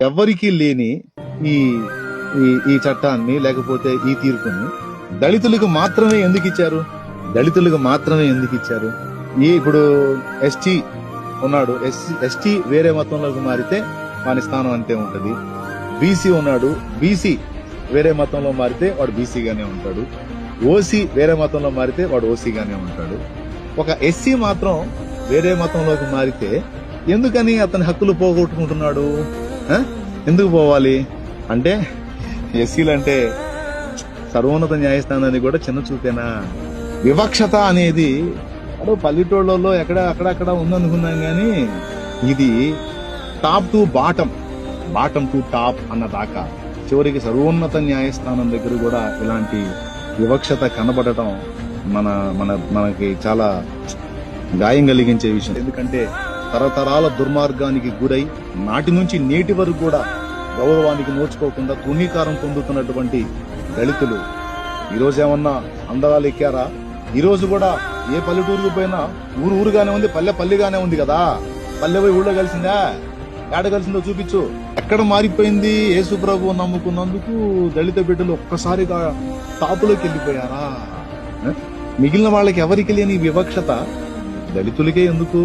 ఎవ్వరికీ లేని ఈ ఈ చట్టాన్ని లేకపోతే ఈ తీర్పుని దళితులకు మాత్రమే ఎందుకు ఇచ్చారు? దళితులకు మాత్రమే ఎందుకు ఇచ్చారు? ఇప్పుడు ఎస్టీ ఉన్నాడు, ఎస్టీ వేరే మతంలోకి మారితే వాని స్థానం అంతే ఉంటది. బీసీ ఉన్నాడు, బీసీ వేరే మతంలో మారితే వాడు బీసీగానే ఉంటాడు. ఓసీ వేరే మతంలో మారితే వాడు ఓసీగానే ఉంటాడు. ఒక ఎస్సీ మాత్రం వేరే మతంలోకి మారితే ఎందుకని అతని హక్కులు పోగొట్టుకుంటున్నాడు? ఎందుకు పోవాలి అంటే ఎస్సీలంటే సర్వోన్నత న్యాయస్థానాన్ని కూడా చిన్న చూపేనా? వివక్షత అనేది పల్లెటూళ్ళలో అక్కడక్కడ ఉందనుకున్నాం గాని ఇది top to bottom to top అన్న దాకా చివరికి సర్వోన్నత న్యాయస్థానం దగ్గర కూడా ఇలాంటి వివక్షత కనబడటం మనకి చాలా గాయం కలిగించే విషయం. ఎందుకంటే తరతరాల దుర్మార్గానికి గురై నాటి నుంచి నేటి వరకు కూడా గౌరవానికి నోచుకోకుండా తృణీకారం పొందుతున్నటువంటి దళితులు ఈరోజు ఏమన్నా అందరాలు ఎక్కారా? ఈ రోజు కూడా ఏ పల్లెటూరుకు పోయినా ఊరుగానే ఉంది, పల్లెగానే ఉంది కదా. పల్లె పోయి ఊళ్ళో కలిసిందా? ఏడ కలిసిందో చూపించు. ఎక్కడ మారిపోయింది? యేసు ప్రభువు నమ్ముకున్నందుకు దళిత బిడ్డలు ఒక్కసారిగా టాపులోకి వెళ్ళిపోయారా? మిగిలిన వాళ్ళకి ఎవరికి లేని వివక్షత దళితులకే ఎందుకు?